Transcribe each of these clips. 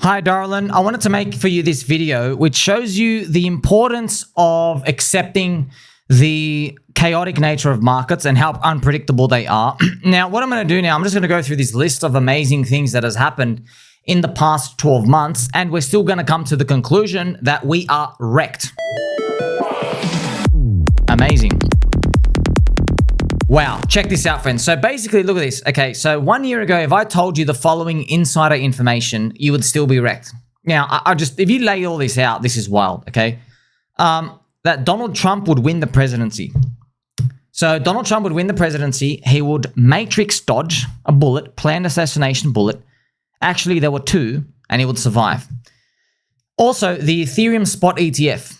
Hi, darling. I wanted to make for you this video which shows you the importance of accepting the chaotic nature of markets and how unpredictable they are. Now, what I'm going to do now, I'm just going to go through this list of amazing things that has happened in the past 12 months, and we're still going to come to the conclusion that we are wrecked. Amazing. Wow, check this out, friends. So basically, look at this. Okay, so 1 year ago, if I told you the following insider information, you would still be wrecked. Now, I just, if you lay all this out, this is wild, okay? That Donald Trump would win the presidency. So Donald Trump would win the presidency. He would matrix dodge a bullet, planned assassination bullet. Actually, there were two, and he would survive. Also, the Ethereum spot ETF.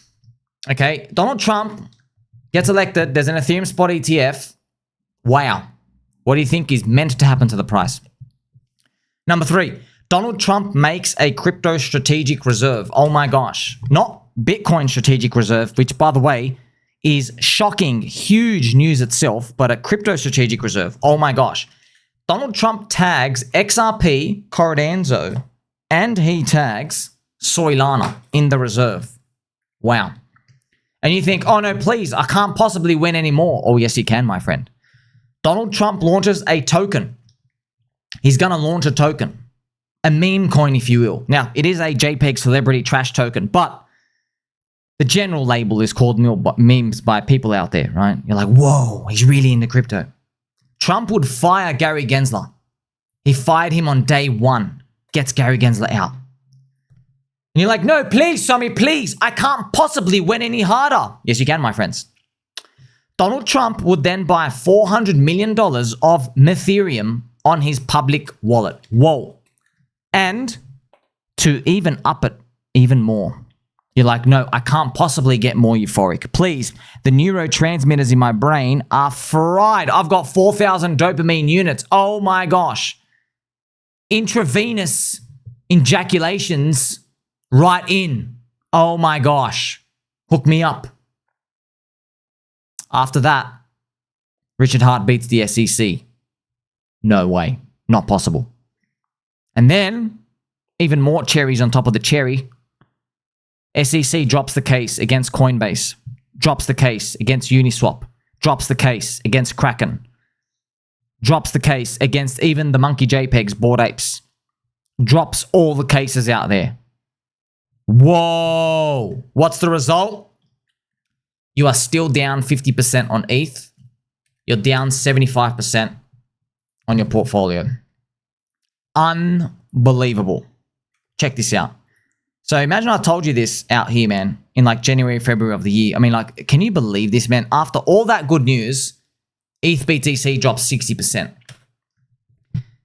Okay, Donald Trump gets elected. There's an Ethereum spot ETF. Wow. What do you think is meant to happen to the price? Number 3, Donald Trump makes a crypto strategic reserve. Oh my gosh. Not Bitcoin strategic reserve, which, by the way, is shocking, huge news itself, but a crypto strategic reserve. Oh my gosh. Donald Trump tags XRP, Cardano, and he tags Solana in the reserve. Wow. And you think, oh no, please, I can't possibly win anymore. Oh yes, you can, my friend. Donald Trump launches a token. He's going to launch a token. A meme coin, if you will. Now, it is a JPEG celebrity trash token, but the general label is called memes by people out there, right? You're like, whoa, he's really into crypto. Trump would fire Gary Gensler. He fired him on day 1. Gets Gary Gensler out. And you're like, no, please, Sammy, please. I can't possibly win any harder. Yes, you can, my friends. Donald Trump would then buy $400 million of Ethereum on his public wallet. Whoa. And to even up it even more. You're like, no, I can't possibly get more euphoric. Please, the neurotransmitters in my brain are fried. I've got 4,000 dopamine units. Oh my gosh. Intravenous ejaculations right in. Oh my gosh. Hook me up. After that, Richard Hart beats the SEC. No way. Not possible. And then, even more cherries on top of the cherry, SEC drops the case against Coinbase, drops the case against Uniswap, drops the case against Kraken, drops the case against even the monkey JPEGs, Bored Apes, drops all the cases out there. Whoa! What's the result? You are still down 50% on ETH. You're down 75% on your portfolio. Unbelievable. Check this out. So imagine I told you this out here, man, in like January, February of the year. I mean, like, can you believe this, man? After all that good news, ETH BTC drops 60%.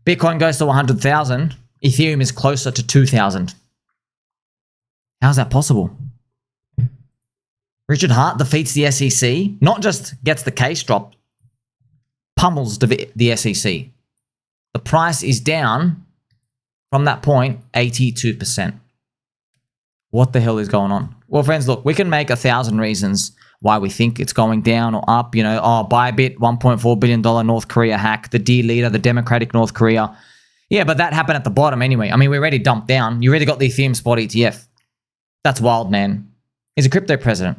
Bitcoin goes to 100,000. Ethereum is closer to 2,000. How's that possible? Richard Hart defeats the SEC, not just gets the case dropped, pummels the SEC. The price is down from that point 82%. What the hell is going on? Well, friends, look, we can make 1,000 reasons why we think it's going down or up. You know, oh, Bybit, $1.4 billion North Korea hack, the dear leader, the democratic North Korea. Yeah, but that happened at the bottom anyway. I mean, we already dumped down. You already got the Ethereum spot ETF. That's wild, man. He's a crypto president.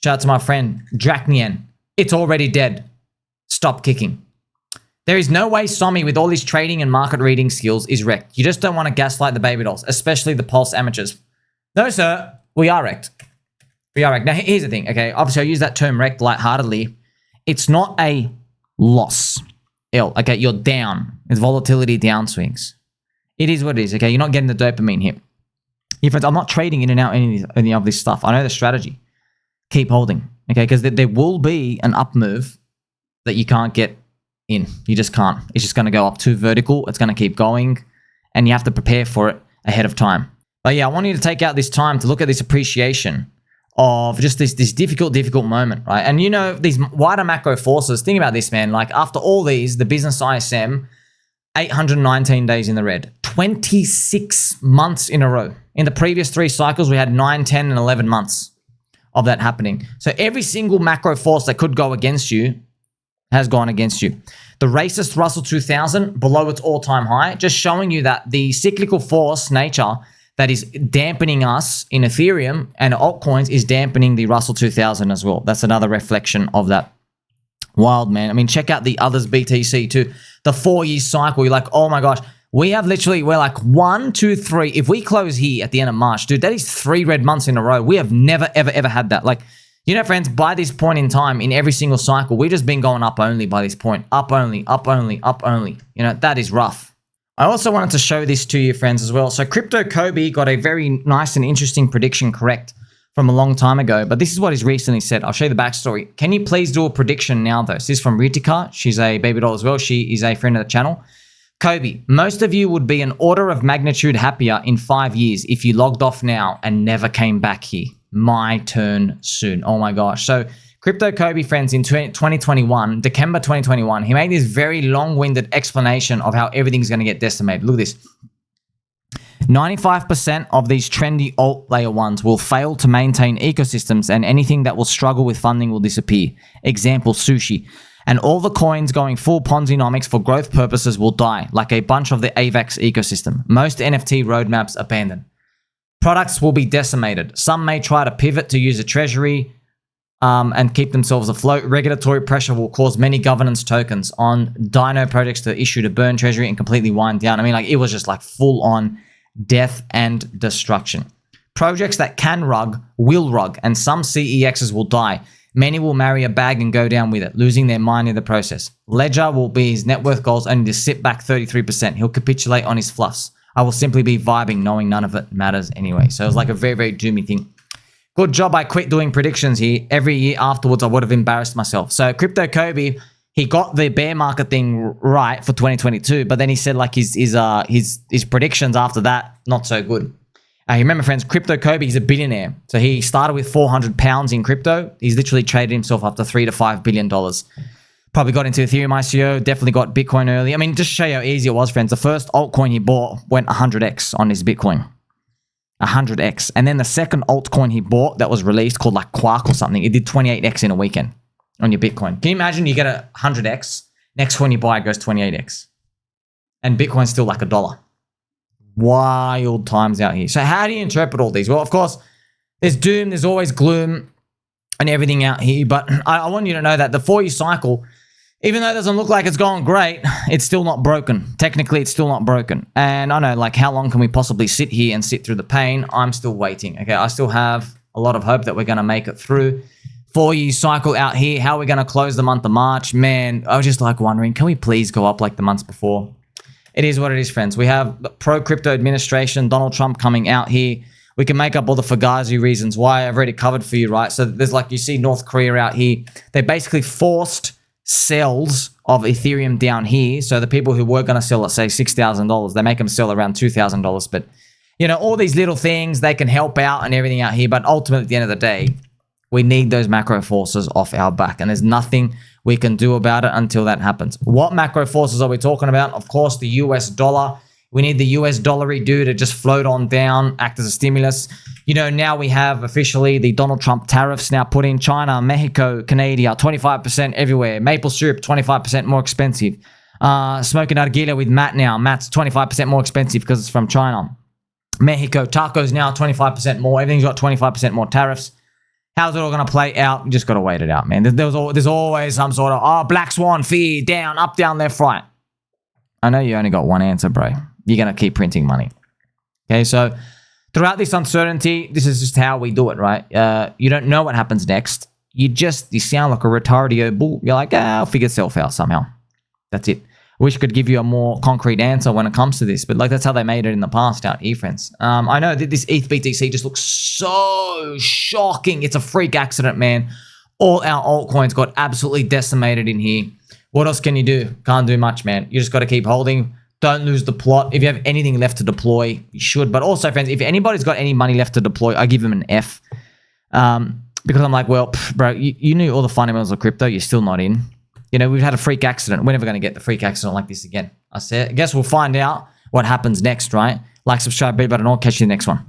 Shout out to my friend, Dracnian. It's already dead. Stop kicking. There is no way Somi, with all his trading and market reading skills, is wrecked. You just don't want to gaslight the baby dolls, especially the Pulse amateurs. No, sir. We are wrecked. We are wrecked. Now, here's the thing, okay? Obviously, I use that term wrecked lightheartedly. It's not a loss. Okay? You're down. It's volatility downswings. It is what it is, okay? You're not getting the dopamine hit. Yeah, friends, I'm not trading in and out any of this stuff. I know the strategy. Keep holding, okay? Because there will be an up move that you can't get in. You just can't. It's just going to go up too vertical. It's going to keep going, and you have to prepare for it ahead of time. But yeah, I want you to take out this time to look at this appreciation of just this difficult moment, right? And you know, these wider macro forces, think about this, man. Like after all these, the business ISM, 819 days in the red, 26 months in a row. In the previous 3 cycles, we had 9, 10, and 11 months of that happening. So every single macro force that could go against you has gone against you. the racist Russell 2000 below its all-time high, just showing you that the cyclical force nature that is dampening us in Ethereum and altcoins is dampening the Russell 2000 as well. That's another reflection of that. Wild, man. I mean, check out the others BTC too. The 4-year cycle, you're like, oh my gosh. We have literally, we're like 1, 2, 3. If we close here at the end of March, dude, that is 3 red months in a row. We have never, ever, ever had that. Like, you know, friends, by this point in time, in every single cycle, we've just been going up only by this point. Up only, up only, up only. You know, that is rough. I also wanted to show this to you, friends, as well. So Crypto Cobie got a very nice and interesting prediction correct from a long time ago, but this is what he's recently said. I'll show you the backstory. Can you please do a prediction now, though? This is from Ritika. She's a baby doll as well. She is a friend of the channel. Cobie, most of you would be an order of magnitude happier in 5 years if you logged off now and never came back here. My turn soon. Oh my gosh. So Crypto Cobie, friends, in 2021, December 2021, he made this very long-winded explanation of how everything's going to get decimated. Look at this. 95% of these trendy alt layer ones will fail to maintain ecosystems, and anything that will struggle with funding will disappear. Example, sushi. And all the coins going full Ponzi-nomics for growth purposes will die, like a bunch of the AVAX ecosystem. Most NFT roadmaps abandoned. Products will be decimated. Some may try to pivot to use a treasury and keep themselves afloat. Regulatory pressure will cause many governance tokens on Dino projects to issue to burn treasury and completely wind down. I mean, like, it was just like full on death and destruction. Projects that can rug will rug, and some CEXs will die. Many will marry a bag and go down with it, losing their mind in the process. Ledger will be his net worth goals only to sit back 33%. He'll capitulate on his fluffs. I will simply be vibing, knowing none of it matters anyway. So it was like a very, very doomy thing. Good job. I quit doing predictions here. Every year afterwards, I would have embarrassed myself. So Crypto Cobie, he got the bear market thing right for 2022, but then he said like his predictions after that, not so good. You remember, friends, Crypto Cobie is a billionaire. So he started with 400 pounds in crypto. He's literally traded himself up to $3 to $5 billion. Probably got into Ethereum ICO, definitely got Bitcoin early. I mean, just to show you how easy it was, friends. The first altcoin he bought went 100x on his Bitcoin. 100x. And then the second altcoin he bought that was released called like Quark or something, it did 28x in a weekend on your Bitcoin. Can you imagine you get a 100x, next one you buy goes 28x. And Bitcoin's still like $1. Wild times out here. So how do you interpret all these? Well, of course, there's doom, there's always gloom and everything out here. But I want you to know that the 4-year cycle, even though it doesn't look like it's going great, it's still not broken. Technically, it's still not broken. And I know, like, how long can we possibly sit here and sit through the pain? I'm still waiting. Okay, I still have a lot of hope that we're going to make it through. 4-year cycle out here. How are we going to close the month of March? Man, I was just like wondering, can we please go up like the months before? It is what it is, friends. We have pro-crypto administration, Donald Trump coming out here. We can make up all the Fugazi reasons why. I've already covered for you, right? So there's like, you see North Korea out here. They basically forced sells of Ethereum down here. So the people who were going to sell, let's say, $6,000, they make them sell around $2,000. But, you know, all these little things, they can help out and everything out here. But ultimately, at the end of the day, we need those macro forces off our back. And there's nothing we can do about it until that happens. What macro forces are we talking about? Of course, the US dollar. We need the US dollar to just float on down, act as a stimulus. You know, now we have officially the Donald Trump tariffs now put in. China, Mexico, Canada, 25% everywhere. Maple syrup, 25% more expensive. Smoking nargila with Matt now. Matt's 25% more expensive because it's from China. Mexico, tacos now 25% more. Everything's got 25% more tariffs. How's it all going to play out? You just got to wait it out, man. There's always some sort of, black swan, fear, down, up, down, left, right. I know you only got one answer, bro. You're going to keep printing money. Okay, so throughout this uncertainty, this is just how we do it, right? You don't know what happens next. You sound like a Retardio Bull. You're like, I'll figure itself out somehow. That's it. I wish I could give you a more concrete answer when it comes to this, but like that's how they made it in the past out here, friends. I know that this ETH BTC just looks so shocking. It's a freak accident, man. All our altcoins got absolutely decimated in here. What else can you do? Can't do much, man. You just got to keep holding. Don't lose the plot. If you have anything left to deploy, you should. But also, friends, if anybody's got any money left to deploy, I give them an F. Because I'm like, well, bro, you knew all the fundamentals of crypto. You're still not in. You know, we've had a freak accident. We're never going to get the freak accident like this again. I guess we'll find out what happens next, right? Like, subscribe, be button, and I'll catch you in the next one.